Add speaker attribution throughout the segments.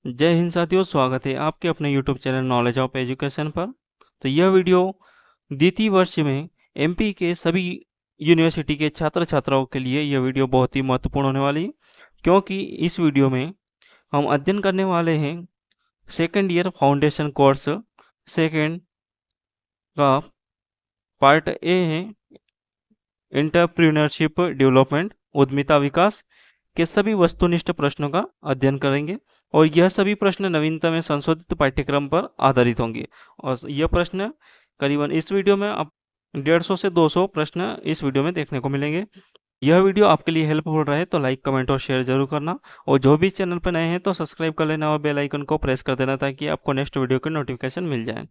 Speaker 1: जय हिंद साथियों, स्वागत है आपके अपने YouTube channel knowledge of education पर। तो यह वीडियो द्वितीय वर्ष में एमपी के सभी यूनिवर्सिटी के छात्र छात्राओं के लिए यह वीडियो बहुत ही महत्वपूर्ण होने वाली है, क्योंकि इस वीडियो में हम अध्ययन करने वाले हैं second year foundation course second का पार्ट ए है एंटरप्रेन्योरशिप डेवलपमेंट उद्यमिता विकास के सभी वस्तुनिष्ठ प्रश्नों का अध्ययन करेंगे और यह सभी प्रश्न नवीनतम में संशोधित पाठ्यक्रम पर आधारित होंगे। और यह प्रश्न करीबन इस वीडियो में आप 150 से 200 प्रश्न इस वीडियो में देखने को मिलेंगे। यह वीडियो आपके लिए हेल्पफुल रहे तो लाइक, कमेंट और शेयर जरूर करना, और जो भी चैनल पर नए हैं तो सब्सक्राइब कर लेना और बेल आइकन को प्रेस कर देना ताकि आपको नेक्स्ट वीडियो की नोटिफिकेशन मिल जाए।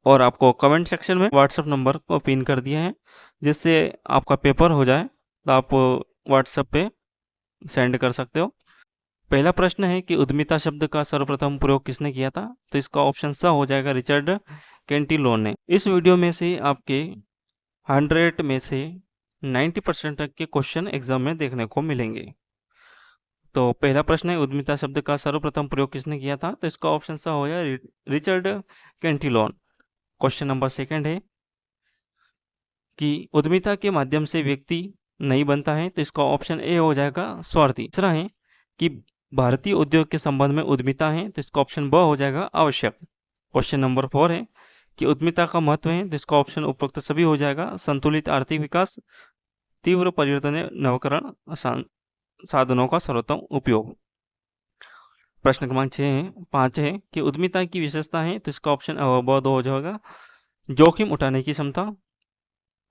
Speaker 1: और आपको कमेंट सेक्शन में व्हाट्सएप नंबर को पिन कर दिया है, जिससे आपका पेपर हो जाए तो आप व्हाट्सएप पे सेंड कर सकते हो। पहला प्रश्न है कि उद्यमिता शब्द का सर्वप्रथम प्रयोग किसने किया था? तो इसका ऑप्शन स हो जाएगा रिचर्ड कैंटिलोन ने। इस वीडियो में से आपके 100 में से 90% तक के क्वेश्चन एग्जाम में देखने को मिलेंगे। तो पहला प्रश्न है उद्यमिता शब्द का सर्वप्रथम प्रयोग किसने किया था? तो इसका ऑप्शन स हो जाएगा Richard Cantillon. Question number second है कि उद्यमिता के माध्यम से व्यक्ति नहीं बनता है, तो इसका ऑप्शन ए हो जाएगा स्वार्थी। तीसरा है कि भारतीय उद्योग के संबंध में उद्यमिता है, तो इसका ऑप्शन ब हो जाएगा आवश्यक। क्वेश्चन नंबर 4 है कि उद्यमिता का महत्व है, तो इसका ऑप्शन उपरोक्त सभी हो जाएगा संतुलित आर्थिक विकास, तीव्र परिवर्तन, नवकरण, साधनों का सर्वोत्तम उपयोग। प्रश्न क्रमांक 5 है कि उद्यमिता की विशेषता है, तो इसका ऑप्शन ब हो जाएगा जोखिम उठाने की क्षमता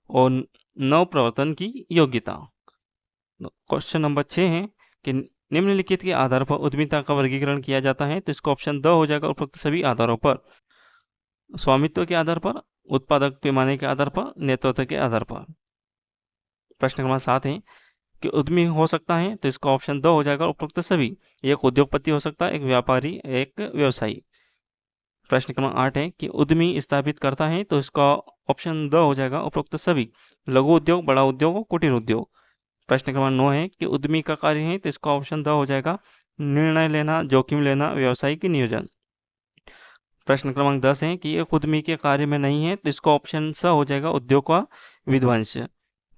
Speaker 1: और नव प्रवर्तन की योग्यता। क्वेश्चन नंबर 6 है कि निम्नलिखित के आधार पर उद्यमिता का वर्गीकरण किया जाता है, तो इसका ऑप्शन द हो जाएगा उपरोक्त सभी आधारों पर। स्वामित्व के आधार पर, उत्पादक पैमाने के आधार पर, नेतृत्व के आधार पर। प्रश्न क्रमांक 7 है कि उद्यमी हो सकता है, तो इसका ऑप्शन द हो जाएगा उपरोक्त सभी। एक उद्योगपति हो सकता है, एक व्यापारी, एक व्यवसायी। प्रश्न क्रमांक 8 है कि उद्यमी स्थापित करता है, तो इसका ऑप्शन द हो जाएगा उपरोक्त सभी। लघु उद्योग, बड़ा उद्योग, कुटीर उद्योग। प्रश्न क्रमांक 9 है कि उद्यमी का कार्य है, तो इसका ऑप्शन द हो जाएगा निर्णय लेना, जोखिम लेना, व्यावसायिक नियोजन। प्रश्न क्रमांक 10 है कि एक उद्यमी के कार्य में नहीं है, तो इसका ऑप्शन स हो जाएगा उद्योग का विध्वंस।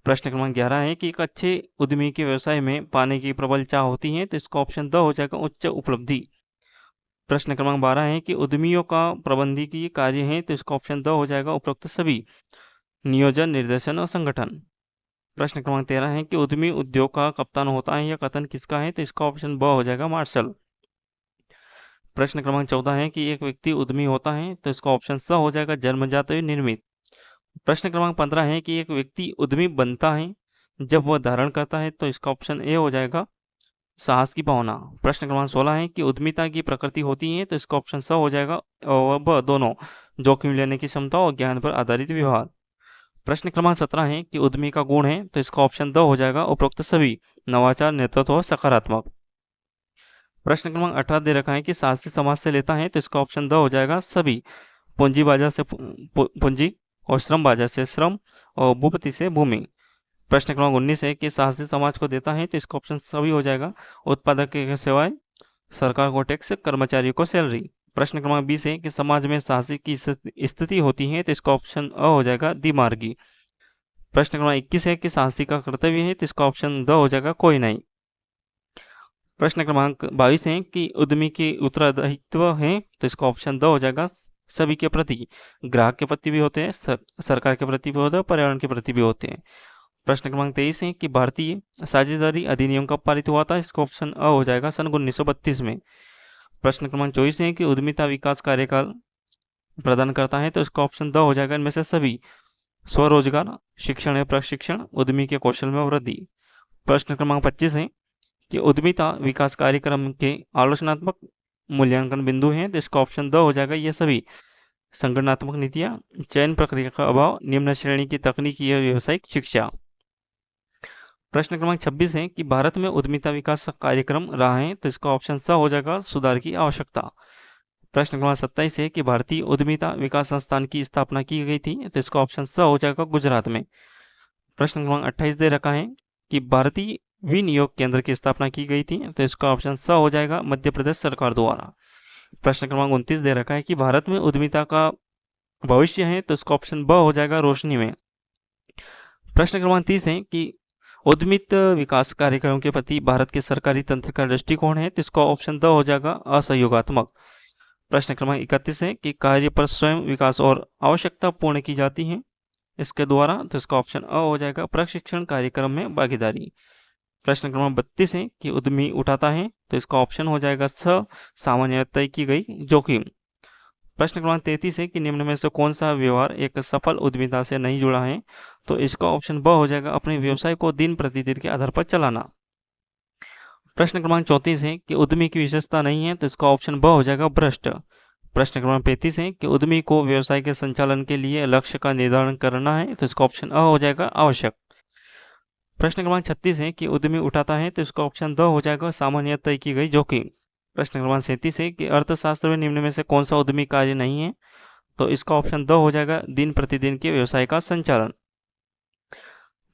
Speaker 1: प्रश्न क्रमांक 11 है कि एक अच्छे उद्यमी के व्यवसाय में पाने की प्रबल चाह होती है, तो इसका ऑप्शन द हो जाएगा उच्च उपलब्धि। प्रश्न क्रमांक 12 है कि उद्यमियों का प्रबंधकीय कार्य है, तो इसका ऑप्शन द हो जाएगा उपरोक्त सभी। नियोजन, निर्देशन और संगठन। प्रश्न क्रमांक 13 है कि उद्यमी उद्योग का कप्तान होता है या कथन किसका है, तो इसका ऑप्शन ब हो जाएगा मार्शल। प्रश्न क्रमांक 14 है कि एक व्यक्ति उद्यमी होता है, तो इसका ऑप्शन स हो जाएगा जन्मजात या निर्मित। प्रश्न क्रमांक 15 है कि एक व्यक्ति उद्यमी बनता है जब वह धारण करता है, तो इसका ऑप्शन ए हो जाएगा साहस की भावना। प्रश्न क्रमांक 16 है कि उद्यमिता की प्रकृति होती है, तो इसका ऑप्शन स हो जाएगा और ब दोनों, जोखिम लेने की क्षमता और ज्ञान पर आधारित व्यवहार। प्रश्न क्रमांक 17 है कि उद्यमी का गुण है, तो इसका ऑप्शन द हो जाएगा उपरोक्त सभी। नवाचार, नेतृत्व और सकारात्मक। प्रश्न क्रमांक 18 दे रखा है कि साहसी समाज से लेता है, तो इसका ऑप्शन द हो जाएगा सभी। पूंजी बाजार से पूंजी और श्रम बाजार से श्रम और भूपति से भूमि। प्रश्न क्रमांक 19 है कि साहसी समाज को देता है, तो इसका ऑप्शन सभी हो जाएगा। उत्पादक के सेवाएं, सरकार को टैक्स, कर्मचारियों को सैलरी। प्रश्न क्रमांक 20 है कि समाज में साहसी की स्थिति होती है, तो इसका ऑप्शन अ हो जाएगा दिमागी। प्रश्न क्रमांक 21 है कि साहसी का कर्तव्य है, तो इसका ऑप्शन द हो जाएगा कोई नहीं। प्रश्न क्रमांक 22 है कि उद्यमी के उत्तरदायित्व है, तो इसका ऑप्शन द हो जाएगा सभी के प्रति। ग्राहक के प्रति भी होते हैं, सरकार के प्रति भी होते हैं, पर्यावरण के प्रति भी होते हैं। प्रश्न क्रमांक 23 है कि भारतीय साझेदारी अधिनियम कब पारित हुआ था? इसका ऑप्शन अ हो जाएगा सन 1932 में। प्रश्न क्रमांक 24 है कि उद्यमिता विकास कार्यकाल प्रदान करता है, तो इसका ऑप्शन द हो जाएगा इनमें से सभी। स्वरोजगार, शिक्षण या प्रशिक्षण, उद्यमी के कौशल में वृद्धि। प्रश्न क्रमांक 25 है कि उद्यमिता विकास कार्यक्रम के आलोचनात्मक मूल्यांकन बिंदु हैं, तो इसका ऑप्शन द हो जाएगा ये सभी। संगठनात्मक नीतियां, चयन प्रक्रिया का अभाव, निम्न श्रेणी की तकनीकी या व्यावसायिक शिक्षा। प्रश्न क्रमांक 26 है कि भारत में उद्यमिता विकास कार्यक्रम रहा है, तो इसका ऑप्शन स हो जाएगा सुधार की आवश्यकता। प्रश्न क्रमांक 27 है कि भारतीय उद्यमिता विकास संस्थान की स्थापना की गई थी, तो इसका ऑप्शन स हो जाएगा गुजरात में। प्रश्न क्रमांक 28 दे रखा है कि भारतीय विनियोग केंद्र की स्थापना की गई थी? तो इसका ऑप्शन स हो जाएगा, मध्य प्रदेश सरकार द्वारा। प्रश्न क्रमांक 29 दे रखा है कि भारत में उद्यमिता का भविष्य है? तो इसका ऑप्शन ब हो जाएगा, रोशनी में। प्रश्न क्रमांक 30 है कि उद्यमित विकास कार्यक्रम के प्रति भारत के सरकारी तंत्र का दृष्टिकोण है? तो इसका ऑप्शन द हो जाएगा, असहयोगात्मक। प्रश्न क्रमांक 31 है कि कार्य पर स्वयं विकास और आवश्यकता पूर्ण की जाती है इसके द्वारा? तो इसका ऑप्शन अ हो जाएगा, प्रशिक्षण कार्यक्रम में भागीदारी। प्रश्न क्रमांक 32 है कि उद्यमी उठाता है? तो इसका ऑप्शन हो जाएगा स, सामान्य तय की गई जोखिम। प्रश्न क्रमांक 33 है कि निम्न में से कौन सा व्यवहार एक सफल उद्यमिता से नहीं जुड़ा है? तो इसका ऑप्शन ब हो जाएगा, अपने व्यवसाय को दिन प्रतिदिन के आधार पर चलाना। प्रश्न क्रमांक 34 है कि उद्यमी की विशेषता नहीं है? तो इसका ऑप्शन ब हो जाएगा, भ्रष्ट। प्रश्न क्रमांक 35 है कि उद्यमी को व्यवसाय के संचालन के लिए लक्ष्य का निर्धारण करना है? तो इसका ऑप्शन अ हो जाएगा, आवश्यक। प्रश्न क्रमांक 36 है कि उद्यमी उठाता है? तो इसका ऑप्शन द हो जाएगा, सामान्य तय की गई जोखिम। प्रश्न क्रमांक 37 है कि अर्थशास्त्र में निम्न में से कौन सा उद्यमी कार्य नहीं है? तो इसका ऑप्शन द हो जाएगा, दिन प्रतिदिन के व्यवसाय का संचालन।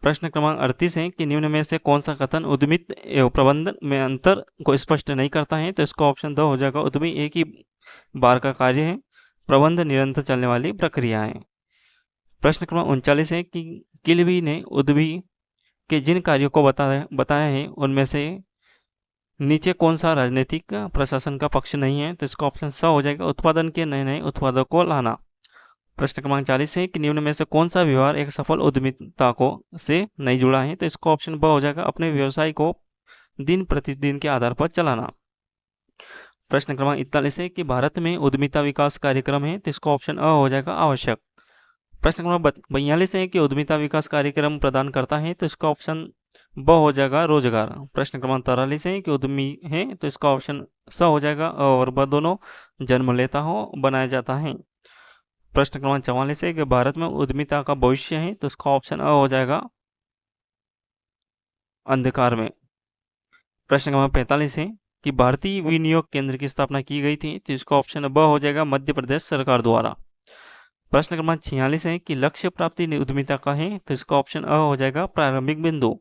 Speaker 1: प्रश्न क्रमांक 38 है कि निम्न में से कौन सा कथन उद्यमित एवं प्रबंधन में अंतर को स्पष्ट नहीं करता है? तो इसका ऑप्शन द हो जाएगा, उद्यमी एक ही बार का कार्य है, प्रबंध निरंतर चलने वाली प्रक्रिया है। प्रश्न क्रमांक 39 है कि किलवी ने उद्यमी के जिन कार्यों को बताया है उनमें से नीचे कौन सा राजनीतिक प्रशासन का पक्ष नहीं है? तो इसका ऑप्शन स हो जाएगा, उत्पादन के नए नए उत्पादों को लाना। प्रश्न क्रमांक 40 है कि निम्न में से कौन सा व्यवहार एक सफल उद्यमिता को से नहीं जुड़ा है? तो इसका ऑप्शन ब हो जाएगा, अपने व्यवसाय को दिन प्रतिदिन के आधार पर चलाना। प्रश्न क्रमांक 41 है कि भारत में उद्यमिता विकास कार्यक्रम है? तो इसका ऑप्शन अ हो जाएगा, आवश्यक। प्रश्न क्रमांक 42 है कि उद्यमिता विकास कार्यक्रम प्रदान करता है? तो इसका ऑप्शन ब हो जाएगा, रोजगार। प्रश्न क्रमांक 43 है कि उद्यमी है? तो इसका ऑप्शन स हो जाएगा, अ और ब दोनों जन्म लेता हो बनाया जाता है। प्रश्न क्रमांक 44 है कि भारत में उद्यमिता का भविष्य है? तो इसका ऑप्शन अ हो जाएगा, अंधकार में। प्रश्न क्रमांक 45 है कि भारतीय विनियोग केंद्र की स्थापना की गई थी? तो इसका ऑप्शन ब हो जाएगा, मध्य प्रदेश सरकार द्वारा। प्रश्न क्रमांक 46 है कि लक्ष्य प्राप्ति उद्यमिता का है? तो इसका ऑप्शन अ हो जाएगा, प्रारंभिक बिंदु।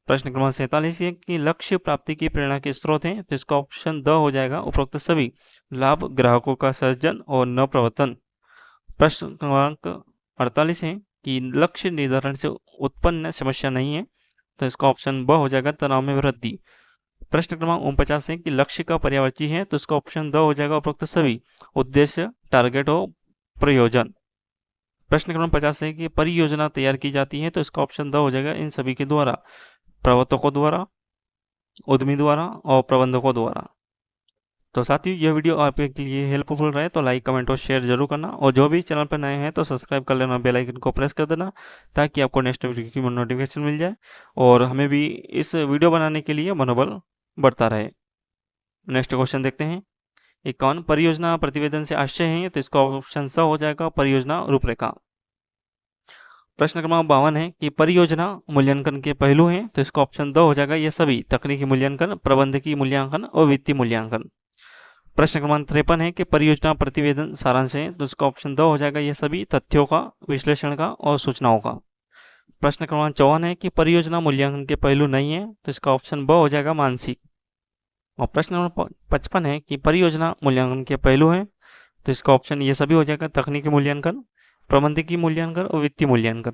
Speaker 1: प्रश्न क्रमांक 47 है कि लक्ष्य प्राप्ति की प्रेरणा के स्रोत हैं? तो इसका ऑप्शन द हो जाएगा, उपरोक्त सभी लाभ ग्राहकों का सर्जन और न प्रवर्तन। प्रश्न क्रमांक 48 है कि लक्ष्य निर्धारण से उत्पन्न समस्या नहीं है? तो इसका ऑप्शन ब हो जाएगा, तनाव में वृद्धि। प्रश्न क्रमांक 49 है कि लक्ष्य का पर्यायवाची है? तो इसका ऑप्शन द हो जाएगा, उपरोक्त सभी उद्देश्य, टारगेट और प्रयोजन। प्रश्न क्रमांक 50 है कि परियोजना तैयार की जाती है? तो इसका ऑप्शन द हो जाएगा, इन सभी के द्वारा, प्रवर्तकों द्वारा, उद्यमी द्वारा और प्रबंधकों द्वारा। तो साथियों, यह वीडियो आपके लिए हेल्पफुल रहे तो लाइक, कमेंट और शेयर जरूर करना, और जो भी चैनल पर नए हैं तो सब्सक्राइब कर लेना, बेल आइकन को प्रेस कर देना, ताकि आपको नेक्स्ट वीडियो की नोटिफिकेशन मिल जाए और हमें भी इस वीडियो बनाने के लिए मनोबल बढ़ता रहे। नेक्स्ट क्वेश्चन देखते हैं। 51, परियोजना प्रतिवेदन से आशय है? तो इसका ऑप्शन स हो जाएगा, परियोजना रूपरेखा। प्रश्न क्रमांक 52 है कि परियोजना मूल्यांकन के पहलू हैं? तो इसका ऑप्शन द हो जाएगा, ये सभी, तकनीकी मूल्यांकन, प्रबंधकीय मूल्यांकन और वित्तीय मूल्यांकन। प्रश्न क्रमांक 53 है कि परियोजना प्रतिवेदन सारांश है? तो इसका ऑप्शन द हो जाएगा, ये सभी, तथ्यों का, विश्लेषण का और सूचनाओं का। प्रश्न क्रमांक 54 है कि परियोजना मूल्यांकन के पहलू नहीं है? तो इसका ऑप्शन ब हो जाएगा, मानसिक। और प्रश्न नंबर 55 है कि परियोजना मूल्यांकन के पहलू हैं? तो इसका ऑप्शन ये सभी हो जाएगा, तकनीकी मूल्यांकन, प्रबंधकीय मूल्यांकन और वित्तीय मूल्यांकन।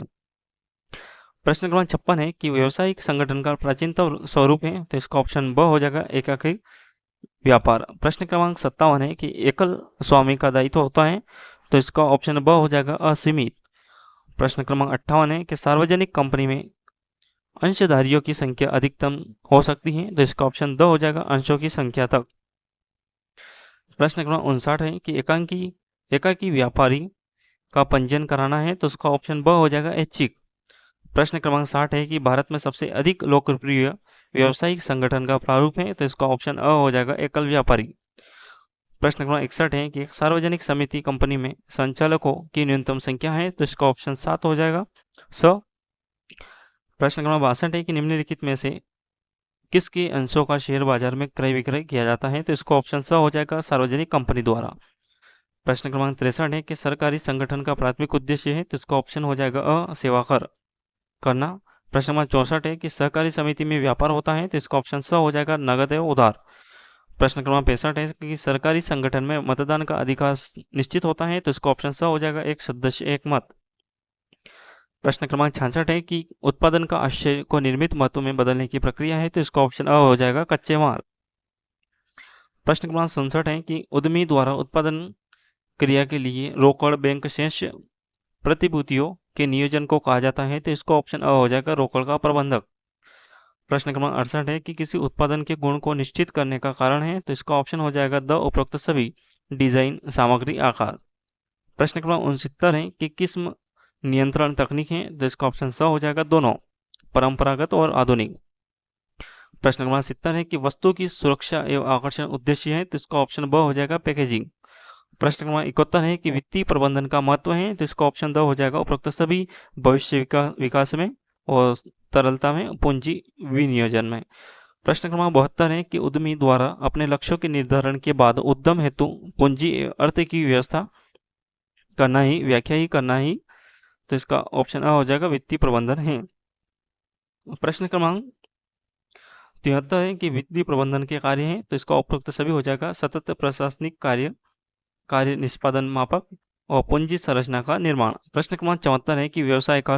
Speaker 1: प्रश्न क्रमांक 56 है कि व्यवसायिक संगठन का प्राचीनतम स्वरूप है? तो इसका ऑप्शन ब हो जाएगा, एकाकी व्यापार। प्रश्न क्रमांक 57 है कि एकल स्वामी का दायित्व होता है? तो इसका ऑप्शन ब हो जाएगा, असीमित। प्रश्न क्रमांक 58 है कि सार्वजनिक कंपनी में अंशधारियों की संख्या अधिकतम हो सकती है? तो इसका ऑप्शन द हो जाएगा, अंशों की संख्या तक। प्रश्न क्रमांक 59 है कि एकाकी व्यापारी का पंजीयन कराना है? तो उसका ऑप्शन ब हो जाएगा, ऐच्छिक। प्रश्न क्रमांक 60 है कि भारत में सबसे अधिक लोकप्रिय व्यावसायिक संगठन का प्रारूप है? तो इसका ऑप्शन अ हो जाएगा, एकल व्यापारी। प्रश्न क्रमांक 61 है कि एक सार्वजनिक समिति कंपनी में संचालकों की न्यूनतम संख्या है? तो इसका ऑप्शन 7 हो जाएगा, स। प्रश्न क्रमांक 62 है कि निम्नलिखित में से किसके अंशों का शेयर बाजार में क्रय विक्रय किया जाता है? तो इसका ऑप्शन स हो जाएगा, सार्वजनिक कंपनी द्वारा। प्रश्न क्रमांक 63 है कि सरकारी संगठन का प्राथमिक उद्देश्य है? तो इसका ऑप्शन हो जाएगा अ, सेवा करना। प्रश्न नंबर 64 है कि सहकारी समिति में व्यापार होता है, तो इसका ऑप्शन स हो जाएगा नगद एवं उधार। प्रश्न क्रमांक 65 है कि सरकारी संगठन में मतदान का अधिकार निश्चित होता है, तो इसका ऑप्शन स हो जाएगा एक सदस्य एक मत। प्रश्न क्रमांक 66 है कि उत्पादन का आशय को निर्मित मतों में बदलने की प्रक्रिया है, तो इसका ऑप्शन अ हो जाएगा कच्चे माल। प्रश्न क्रमांक 67 है कि उद्यमी द्वारा उत्पादन क्रिया के लिए रोकड़ बैंक शेष प्रतिभूतियों के नियोजन को कहा जाता है, तो इसका ऑप्शन अ हो जाएगा रोकड़ का प्रबंधक। प्रश्न क्रमांक 68 है कि किसी उत्पादन के गुण को निश्चित करने का कारण है, तो इसका ऑप्शन हो जाएगा द उपरोक्त सभी डिजाइन सामग्री आकार। प्रश्न क्रमांक 69 है कि किस नियंत्रण तकनीक है, तो इसका ऑप्शन स हो जाएगा दोनों, परंपरागत और आधुनिक। प्रश्न क्रमांक 70 है कि वस्तु की सुरक्षा एवं आकर्षण उद्देश्य है, तो इसका ऑप्शन ब हो जाएगा पैकेजिंग। प्रश्न क्रमांक 71 है कि वित्तीय प्रबंधन का महत्व है, तो इसका ऑप्शन द हो जाएगा उपरोक्त सभी भविष्य विकास में और तरलता में, पूंजी विनियोजन में। प्रश्न क्रमांक 72 है कि उद्यमी द्वारा अपने लक्ष्यों के निर्धारण के बाद उद्यम हेतु पूंजी अर्थ की व्यवस्था करना ही व्याख्या ही करना ही, तो इसका ऑप्शन अ हो जाएगा वित्तीय प्रबंधन है। प्रश्न क्रमांक 73 है कि वित्तीय प्रबंधन के कार्य हैं, तो इसका उपरोक्त सभी हो जाएगा सतत प्रशासनिक कार्य निष्पादन मापक और पूंजी संरचना का निर्माण। प्रश्न क्रमांक 74 है कि व्यवसाय का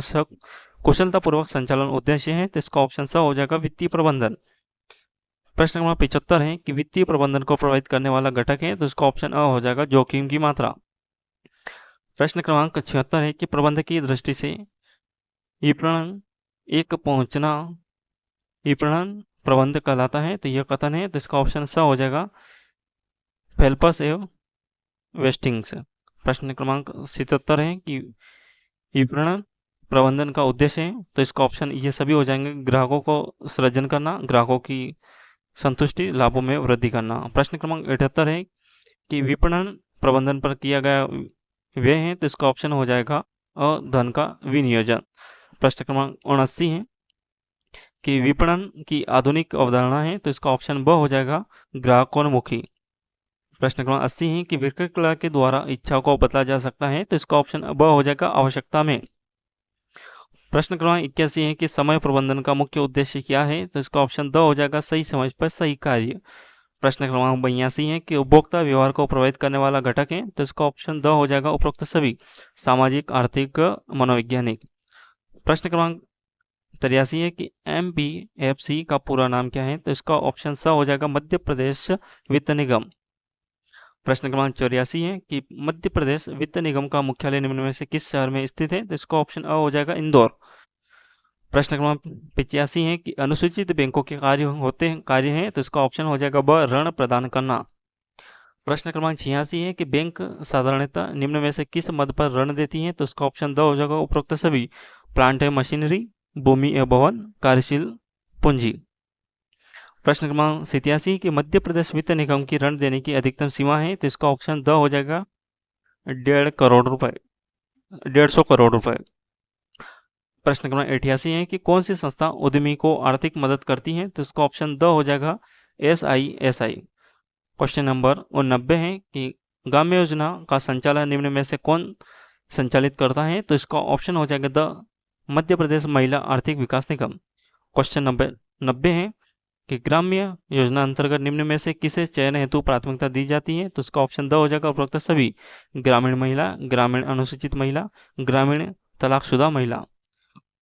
Speaker 1: कुशलतापूर्वक संचालन उद्देश्य है, तो इसका ऑप्शन स हो जाएगा वित्तीय प्रबंधन। प्रश्न क्रमांक 75 है कि वित्तीय प्रबंधन को प्रभावित करने वाला घटक है, तो इसका ऑप्शन अ हो जाएगा जोखिम की मात्रा। प्रश्न क्रमांक 76 है कि प्रबंधकीय दृष्टि से विपणन एक पहुंचना विपणन प्रबंध कहलाता है, तो यह कथन है, तो इसका ऑप्शन स हो जाएगा फेल्पस एवं वेस्टिंग्स। प्रश्न क्रमांक 77 है कि विपणन प्रबंधन का उद्देश्य है, तो इसका ऑप्शन ये सभी हो जाएंगे ग्राहकों को सृजन करना, ग्राहकों की संतुष्टि, लाभों में वृद्धि करना। प्रश्न क्रमांक 78 है कि विपणन प्रबंधन पर किया गया व्यय है, तो इसका ऑप्शन हो जाएगा अ धन का विनियोजन। प्रश्न क्रमांक 79 है कि विपणन की आधुनिक अवधारणा है, तो इसका ऑप्शन ब हो जाएगा ग्राहकोन्मुखी। प्रश्न क्रमांक 80 है कि विक्रेता के द्वारा इच्छा को बदला जा सकता है, तो इसका ऑप्शन ब हो जाएगा आवश्यकता में। प्रश्न क्रमांक 81 है कि समय प्रबंधन का मुख्य उद्देश्य क्या है, तो इसका ऑप्शन द हो जाएगा सही समय पर सही कार्य। प्रश्न क्रमांक 82 है कि उपभोक्ता व्यवहार को प्रभावित करने वाला घटक है, तो इसका ऑप्शन द हो जाएगा उपरोक्त सभी सामाजिक, आर्थिक, मनोवैज्ञानिक। प्रश्न क्रमांक 83 है कि MPFC का पूरा नाम क्या है, तो इसका ऑप्शन स हो जाएगा मध्य प्रदेश वित्त निगम। प्रश्न क्रमांक 84 है कि मध्य प्रदेश वित्त निगम का मुख्यालय निम्न में से किस शहर में स्थित है, तो इसका ऑप्शन अ हो जाएगा इंदौर। प्रश्न क्रमांक 85 है कि अनुसूचित बैंकों के कार्य हैं, तो इसका ऑप्शन हो जाएगा ब ऋण प्रदान करना। प्रश्न क्रमांक 86 है कि बैंक साधारणतः निम्न में से किस मद पर ऋण देती है, तो इसका ऑप्शन द हो जाएगा उपरोक्त सभी प्लांट एवं मशीनरी, भूमि एवं भवन, कार्यशील पूंजी। प्रश्न क्रमांक 87 कि मध्य प्रदेश वित्त निगम की ऋण देने की अधिकतम सीमा है, तो इसका ऑप्शन द हो जाएगा 150 करोड़ रुपए। प्रश्न क्रमांक 88 है कि कौन सी संस्था उद्यमी को आर्थिक मदद करती है, तो इसका ऑप्शन द हो जाएगा SISI। क्वेश्चन नंबर 89 है कि ग्राम्य योजना का संचालन निम्न में से कौन संचालित करता है, तो इसका ऑप्शन हो जाएगा द मध्य प्रदेश महिला आर्थिक विकास निगम। क्वेश्चन नंबर 90 है कि ग्राम्य योजना अंतर्गत निम्न में से किसे चयन हेतु प्राथमिकता दी जाती है, तो इसका ऑप्शन द हो जाएगा उपरोक्त सभी ग्रामीण महिला, ग्रामीण अनुसूचित महिला, ग्रामीण तलाकशुदा महिला।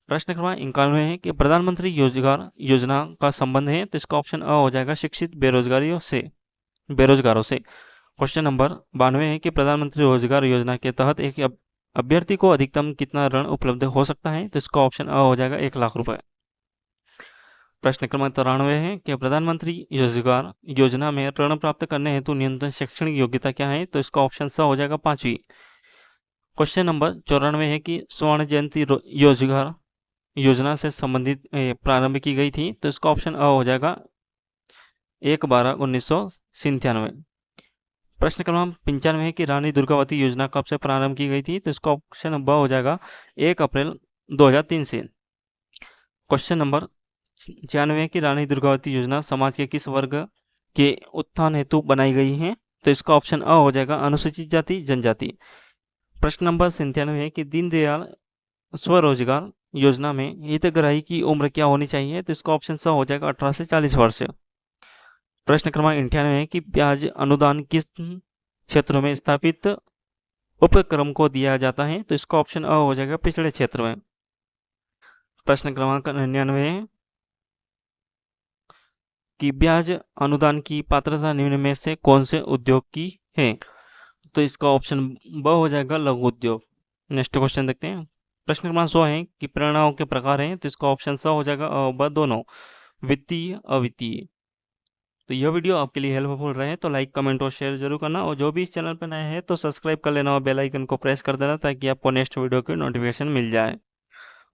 Speaker 1: प्रश्न क्रमांक 91 है कि प्रधानमंत्री रोजगार योजना का संबंध है, तो इसका ऑप्शन अ हो जाएगा शिक्षित बेरोजगारों से। क्वेश्चन नंबर 92 है कि प्रधानमंत्री रोजगार योजना के तहत एक अभ्यर्थी को अधिकतम कितना ऋण उपलब्ध हो सकता है, तो इसका ऑप्शन अ हो जाएगा 1 लाख रुपए। प्रश्न क्रमांक 93 है कि प्रधानमंत्री रोजगार योजना में ऋण प्राप्त करने हेतु न्यूनतम शैक्षणिक योग्यता क्या है, तो इसका ऑप्शन स हो जाएगा 5वीं। क्वेश्चन नंबर 94 है कि स्वर्ण जयंती रोजगार योजना से संबंधित प्रारंभ की गई थी, तो इसका ऑप्शन अ हो जाएगा 1/12/1997। प्रश्न क्रमांक 95 है कि रानी दुर्गावती योजना कब से प्रारंभ की गई थी, तो इसका ऑप्शन ब हो जाएगा 1 अप्रैल 2003 से। क्वेश्चन नंबर 96 है कि रानी दुर्गावती योजना समाज के किस वर्ग के उत्थान हेतु बनाई गई है, तो इसका ऑप्शन अ हो जाएगा अनुसूचित जाति जनजाति। प्रश्न नंबर 97 है कि दीनदयाल स्वरोजगार योजना में हितग्राही की उम्र क्या होनी चाहिए? तो इसका ऑप्शन स हो जाएगा 18 से 40 वर्ष। प्रश्न क्रमांक 98 है कि ब्याज अनुदान किस क्षेत्रों में स्थापित उपक्रम को दिया जाता है? तो इसका ऑप्शन अ हो जाएगा पिछड़े क्षेत्र में। प्रश्न क्रमांक 99 है कि ब्याज अनुदान की पात्रता निम्न में से कौन से उद्योग की है? तो इसका ऑप्शन ब हो जाएगा लघु उद्योग। नेक्स्ट क्वेश्चन देखते हैं। प्रश्न क्रमांक 100 है कि प्रेरणाओं के प्रकार हैं, तो इसका ऑप्शन स हो जाएगा अ ब दोनों, वित्तीय अवित्तीय। तो यह वीडियो आपके लिए हेल्पफुल रहे तो लाइक कमेंट और शेयर जरूर करना, और जो भी इस चैनल पर नए हैं तो सब्सक्राइब कर लेना और बेल आइकन को प्रेस कर देना ताकि आपको नेक्स्ट वीडियो की नोटिफिकेशन मिल जाए।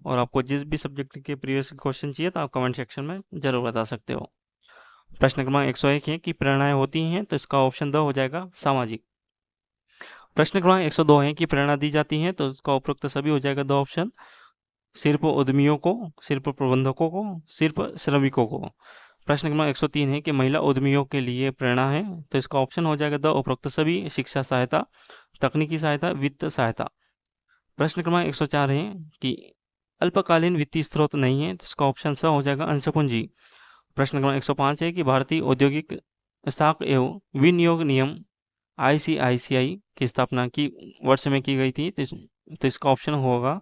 Speaker 1: और आपको जिस भी सब्जेक्ट के प्रीवियस क्वेश्चन चाहिए तो आप कमेंट सेक्शन में जरूर बता सकते हो। प्रश्न क्रमांक 101 है कि प्रेरणाएं होती हैं, तो इसका ऑप्शन द हो जाएगा सामाजिक। प्रश्न क्रमांक 102 है कि प्रेरणा दी जाती है, तो इसका उपरोक्त सभी हो जाएगा 2 ऑप्शन, सिर्फ उद्यमियों को, सिर्फ प्रबंधकों को, सिर्फ श्रमिकों को। प्रश्न क्रमांक 103 है कि महिला उद्यमियों के लिए प्रेरणा है, तो इसका ऑप्शन हो जाएगा द उपरोक्त सभी, शिक्षा सहायता, तकनीकी सहायता, वित्त सहायता। प्रश्न क्रमांक 104 है कि अल्पकालीन वित्तीय स्रोत नहीं है, तो इसका ऑप्शन स हो जाएगा अंश पूंजी। प्रश्न क्रमांक 105 है कि भारतीय औद्योगिक साख एवं विनियोग नियम आईसीआईसीआई की स्थापना की वर्ष में की गई थी, तो इसका ऑप्शन होगा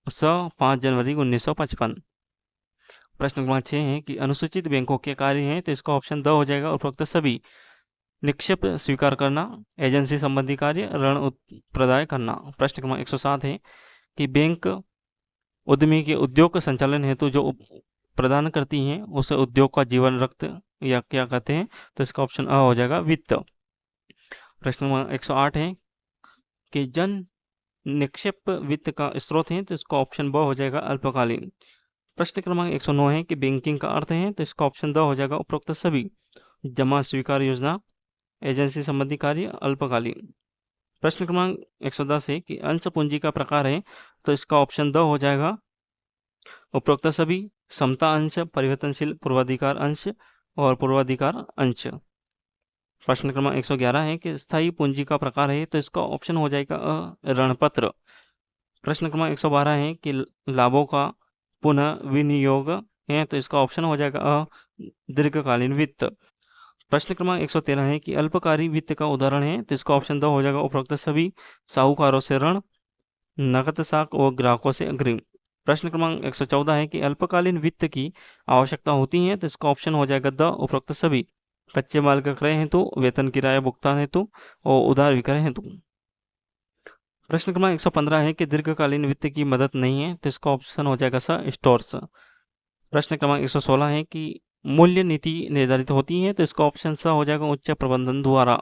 Speaker 1: स 5 जनवरी 1955। प्रश्न क्रमांक 6 है कि अनुसूचित बैंकों के कार्य हैं, तो इसका ऑप्शन द हो जाएगा उपरोक्त सभी, निक्षेप स्वीकार करना, एजेंसी संबंधी कार्य, ऋण प्रदाय करना। प्रश्न क्रमांक 107 है कि बैंक उद्यमी के उद्योग के संचालन हेतु जो प्रदान करती हैं उसे उद्योग का जीवन रक्त या क्या कहते हैं, तो इसका ऑप्शन अ हो जाएगा वित्त। प्रश्न क्रमांक 108 है कि जन निक्षेप वित्त का स्रोत है, तो इसका ऑप्शन ब हो जाएगा अल्पकालीन। प्रश्न क्रमांक 109 है कि बैंकिंग का अर्थ है, तो इसका ऑप्शन द हो जाएगा उपरोक्त सभी, जमा स्वीकार योजना, एजेंसी संबंधी कार्य, अल्पकालीन। प्रश्न क्रमांक 110 है कि अंश पूंजी का प्रकार है, तो इसका ऑप्शन द हो जाएगा उपरोक्त सभी, समता अंश, परिवर्तनशील पूर्वाधिकार अंश और पूर्वाधिकार अंश। प्रश्न क्रमांक 111 है कि स्थायी पूंजी का प्रकार है, तो इसका ऑप्शन हो जाएगा अ ऋणपत्र। प्रश्न क्रमांक 112 है कि लाभों का पुनः विनियोग है, तो इसका ऑप्शन हो जाएगा अ दीर्घकालीन वित्त। प्रश्न क्रमांक 113 है कि अल्पकारी वित्त का उदाहरण है, तो इसका ऑप्शन द हो जाएगा उपरोक्त सभी, साहूकारों से ऋण, नकद साख और ग्राहकों से अग्रिम। प्रश्न क्रमांक 114 है कि अल्पकालीन वित्त की आवश्यकता होती है, तो इसका ऑप्शन हो जाएगा द उपरोक्त सभी, कच्चे माल का क्रय हेतु, वेतन किराया भुगतान हेतु और उधार विक्रय हेतु। प्रश्न क्रमांक 115 है कि दीर्घकालीन वित्त की मदद नहीं है, तो इसका ऑप्शन हो जाएगा स स्टोर्स। प्रश्न क्रमांक 116 है कि मूल्य नीति निर्धारित होती है, तो इसका ऑप्शन स हो जाएगा उच्च प्रबंधन द्वारा।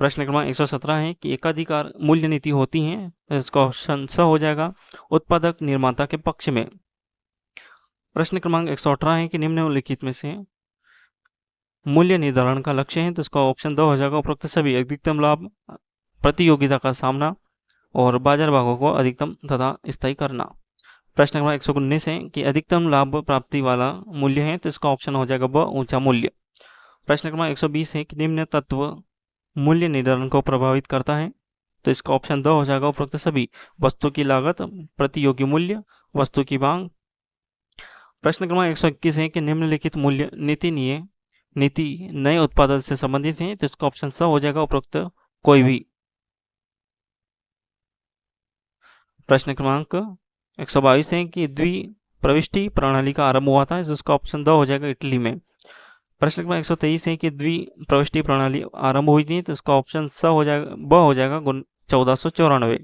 Speaker 1: प्रश्न क्रमांक 117 है कि एकाधिकार मूल्य नीति होती है, तो इसका ऑप्शन स हो जाएगा उत्पादक निर्माता के पक्ष में। प्रश्न क्रमांक 118 है कि निम्नलिखित में से मूल्य निर्धारण का लक्ष्य है, तो इसका ऑप्शन द हो जाएगा उपरोक्त सभी, अधिकतम लाभ, प्रतियोगिता का सामना और बाजार भागों को अधिकतम तथा स्थायी करना। प्रश्न क्रमांक 119 है कि अधिकतम लाभ प्राप्ति वाला मूल्य है, तो इसका ऑप्शन हो जाएगा ब ऊंचा मूल्य। प्रश्न क्रमांक 120 है कि निम्न तत्व मूल्य निर्धारण को प्रभावित करता है, तो इसका ऑप्शन द हो जाएगा उपरोक्त सभी, वस्तु की लागत, प्रतियोगी मूल्य, वस्तु की मांग। प्रश्न क्रमांक 121 है कि निम्नलिखित मूल्य नीति नए उत्पादन से संबंधित है, तो इसका ऑप्शन स हो जाएगा उपरोक्त कोई भी। प्रश्न क्रमांक 122 है कि द्विप्रविष्टि प्रणाली का आरंभ हुआ था, जिसका ऑप्शन द हो जाएगा इटली में। प्रश्न क्रमांक 123 है कि द्विप्रविष्टि प्रणाली आरंभ हुई थी, तो इसका ऑप्शन स हो जाएगा ब हो जाएगा 1494।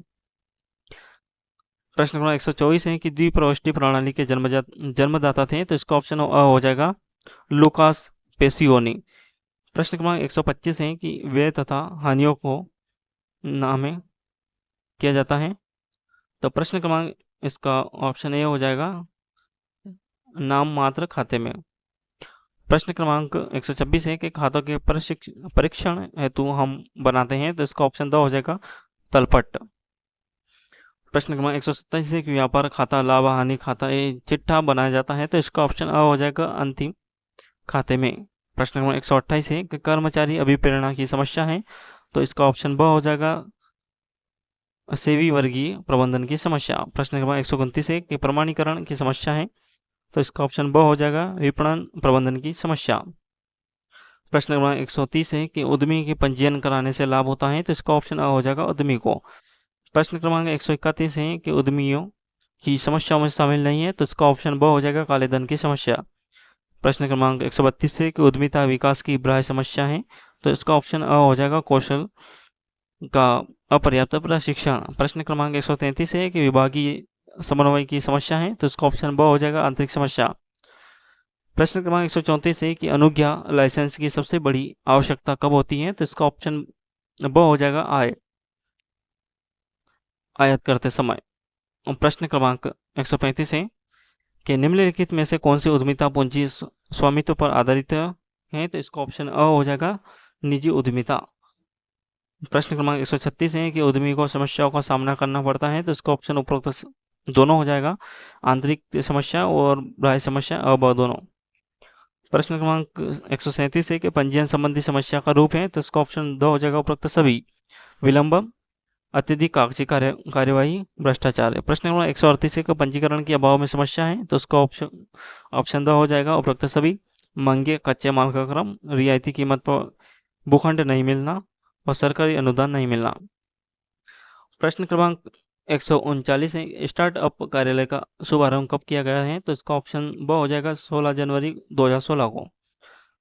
Speaker 1: प्रश्न क्रमांक 124 है कि द्विप्रविष्टि प्रणाली के जन्मदाता थे, तो इसका ऑप्शन अ हो जाएगा लुकास पेसियोनी। प्रश्न क्रमांक 125 है कि व्यय तथा हानियों को नामे किया जाता है, तो प्रश्न क्रमांक इसका ऑप्शन ए हो जाएगा नाम मात्र खाते में। प्रश्न क्रमांक 126 है कि खातों के परीक्षण हेतु हम बनाते हैं, तो इसका ऑप्शन द हो जाएगा तलपट। प्रश्न क्रमांक 127 है कि व्यापार खाता, लाभ हानि खाता चिट्ठा बनाया जाता है, तो इसका ऑप्शन अ हो जाएगा अंतिम खाते में। प्रश्न क्रमांक 128 है कि कर्मचारी अभिप्रेरणा की समस्या है, तो इसका ऑप्शन ब हो जाएगा सेवी वर्गीय प्रबंधन की समस्या। प्रश्न क्रमांक 129 है कि प्रमाणीकरण की समस्या है, तो इसका ऑप्शन ब हो जाएगा विपणन प्रबंधन की समस्या। प्रश्न क्रमांक 130 है कि उद्यमी के पंजीयन कराने से लाभ होता है, तो इसका ऑप्शन अ हो जाएगा उद्यमी को। प्रश्न क्रमांक 131 है कि उद्यमियों की समस्याओं में शामिल नहीं है, तो इसका ऑप्शन ब हो जाएगा काले धन की समस्या। प्रश्न क्रमांक 132 है कि उद्यमिता विकास की बाह्य समस्या है, तो इसका ऑप्शन अ हो जाएगा कौशल का अपर्याप्त प्रशिक्षण। प्रश्न क्रमांक 133 है कि विभागीय समन्वय की समस्या है, तो इसका ऑप्शन ब हो जाएगा आंतरिक समस्या। प्रश्न क्रमांक 134 है कि अनुज्ञा लाइसेंस की सबसे बड़ी आवश्यकता कब होती है, तो इसका ऑप्शन ब हो जाएगा आयात करते समय। प्रश्न क्रमांक 135 है कि निम्नलिखित में से कौन सी उद्यमिता पूंजी स्वामित्व पर आधारित है, तो इसका ऑप्शन अ हो जाएगा निजी उद्यमिता। प्रश्न क्रमांक 136 है कि उद्यमी को समस्याओं का सामना करना पड़ता है, तो इसका ऑप्शन उपरोक्त दोनों हो जाएगा, आंतरिक समस्या और बाह्य समस्या अ ब दोनों। प्रश्न क्रमांक 137 है कि पंजीयन संबंधी समस्या का रूप है, तो इसका ऑप्शन द हो जाएगा उपरोक्त सभी, विलंब, अत्यधिक कागजी कार्यवाही, भ्रष्टाचार है। प्रश्न क्रमांक 138 है कि पंजीकरण के अभाव में समस्या है, तो इसका ऑप्शन द हो जाएगा उपरोक्त सभी, महंगे कच्चे माल का क्रम, रियायती कीमत पर भूखंड नहीं मिलना और सरकारी अनुदान नहीं मिलना। प्रश्न क्रमांक 139 है स्टार्टअप कार्यालय का शुभारंभ कब किया गया है, तो इसका ऑप्शन ब हो जाएगा 16 जनवरी 2016 को।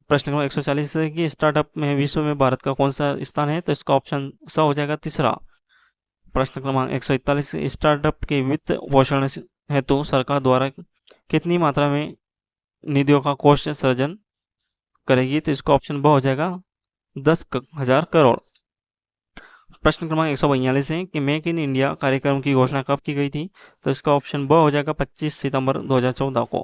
Speaker 1: प्रश्न क्रमांक 140 है कि स्टार्टअप में विश्व में भारत का कौन सा स्थान है, तो इसका ऑप्शन स हो जाएगा तीसरा। प्रश्न क्रमांक 141 स्टार्टअप के वित्त पोषण हेतु सरकार द्वारा कितनी मात्रा में निधियों का कोष सृजन करेगी, तो इसका ऑप्शन ब हो जाएगा 10,000 करोड़। प्रश्न क्रमांक 142 है कि मेक इन इंडिया कार्यक्रम की घोषणा कब की गई थी, तो इसका ऑप्शन ब हो जाएगा 25 सितंबर 2014 को।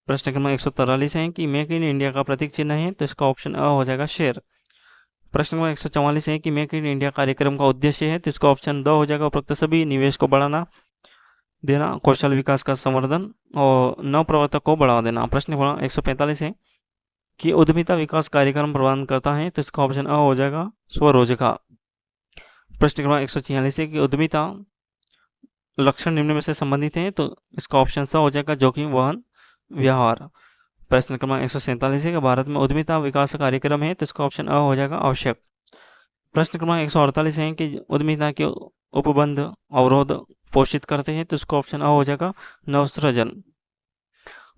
Speaker 1: प्रश्न क्रमांक 143 है कि मेक इन इंडिया का प्रतीक चिन्ह है, तो इसका ऑप्शन अ हो जाएगा शेर। प्रश्न क्रमांक 144 है कि मेक इन इंडिया कार्यक्रम का उद्देश्य है, तो इसका ऑप्शन द हो जाएगा उपरोक्त सभी, निवेश को बढ़ाना देना, कौशल विकास का संवर्धन और नव प्रवर्तक को बढ़ावा देना। प्रश्न क्रमांक 145 है कि उद्यमिता विकास कार्यक्रम प्रदान करता है, तो इसका ऑप्शन अ हो जाएगा स्वरोजगार। प्रश्न क्रमांक 146 है कि उद्यमिता लक्षण निम्न में से संबंधित हैं, तो इसका ऑप्शन स हो जाएगा जोखिम वहन व्यवहार। प्रश्न क्रमांक 147 है कि भारत में उद्यमिता विकास कार्यक्रम है, तो इसका ऑप्शन अ हो जाएगा आवश्यक। प्रश्न क्रमांक 148 है कि उद्यमिता के उपबंध अवरोध पोषित करते हैं, तो इसका ऑप्शन अ हो जाएगा नवसृजन।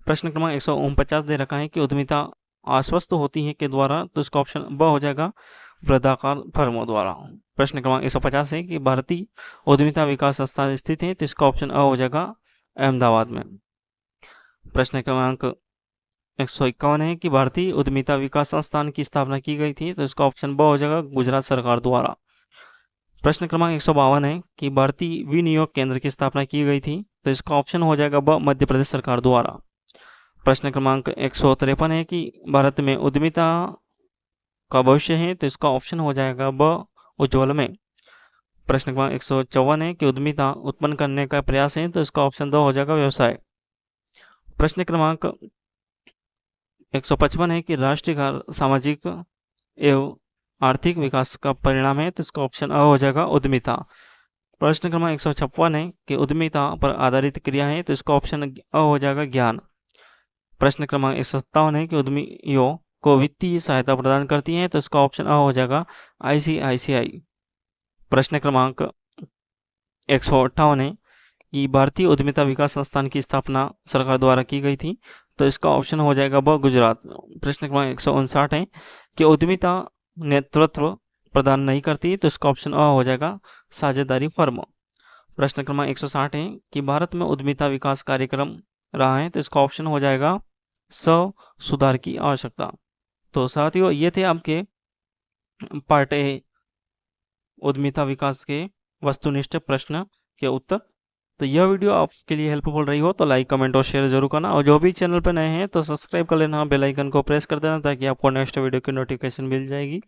Speaker 1: प्रश्न क्रमांक 149 दे रखा है कि उद्यमिता आश्वस्त होती है के द्वारा, तो इसका ऑप्शन ब हो जाएगा वृद्धाकार फर्मों द्वारा। प्रश्न क्रमांक 150 है कि भारतीय उद्यमिता विकास संस्थान स्थित है, तो इसका ऑप्शन अ हो जाएगा अहमदाबाद में। प्रश्न क्रमांक 151 है कि भारतीय उद्यमिता विकास संस्थान की स्थापना की गई थी, तो इसका ऑप्शन ब हो जाएगा गुजरात सरकार द्वारा। प्रश्न क्रमांक 152 है कि भारतीय विनियोग केंद्र की स्थापना की गई थी, तो इसका ऑप्शन हो जाएगा ब मध्य प्रदेश सरकार द्वारा। प्रश्न क्रमांक 153 है कि भारत में उद्यमिता का भविष्य है, तो इसका ऑप्शन हो जाएगा ब उज्ज्वल में। प्रश्न क्रमांक 154 है कि उद्यमिता उत्पन्न करने का प्रयास है, तो इसका ऑप्शन द हो जाएगा व्यवसाय। प्रश्न क्रमांक 155 है कि राष्ट्रीय सामाजिक एवं आर्थिक विकास का परिणाम है, तो इसका ऑप्शन अ हो जाएगा उद्यमिता। प्रश्न क्रमांक 156 है कि उद्यमिता पर आधारित क्रिया है, तो इसका ऑप्शन अ हो जाएगा ज्ञान। प्रश्न क्रमांक 157 है कि उद्यमियों को वित्तीय सहायता प्रदान करती है, तो इसका ऑप्शन अ हो जाएगा ICICI। प्रश्न क्रमांक 158 है कि भारतीय उद्यमिता विकास संस्थान की स्थापना सरकार द्वारा की गई थी, तो इसका ऑप्शन हो जाएगा ब गुजरात। प्रश्न क्रमांक 159 है कि उद्यमिता नेतृत्व प्रदान नहीं करती, तो इसका ऑप्शन अ हो जाएगा साझेदारी फर्म। प्रश्न क्रमांक 160 है कि भारत में उद्यमिता विकास कार्यक्रम रहा है, तो इसका ऑप्शन हो जाएगा स सुधार की आवश्यकता। तो साथियों, ये थे आपके पार्ट ए उद्यमिता विकास के वस्तुनिष्ठ प्रश्न के उत्तर। तो यह वीडियो आपके लिए हेल्पफुल रही हो तो लाइक, कमेंट और शेयर जरूर करना, और जो भी चैनल पर नए हैं तो सब्सक्राइब कर लेना, बेल आइकन को प्रेस कर देना ताकि आपको नेक्स्ट वीडियो की नोटिफिकेशन मिल जाएगी।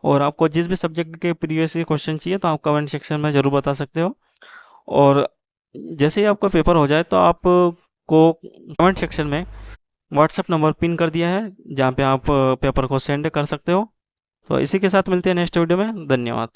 Speaker 1: और आपको जिस भी सब्जेक्ट के प्रीवियस क्वेश्चन चाहिए तो आप कमेंट सेक्शन में ज़रूर बता सकते हो। और जैसे ही आपका पेपर हो जाए तो आपको कमेंट सेक्शन में व्हाट्सएप नंबर पिन कर दिया है, जहाँ पे आप पेपर को सेंड कर सकते हो। तो इसी के साथ मिलते हैं नेक्स्ट वीडियो में। धन्यवाद।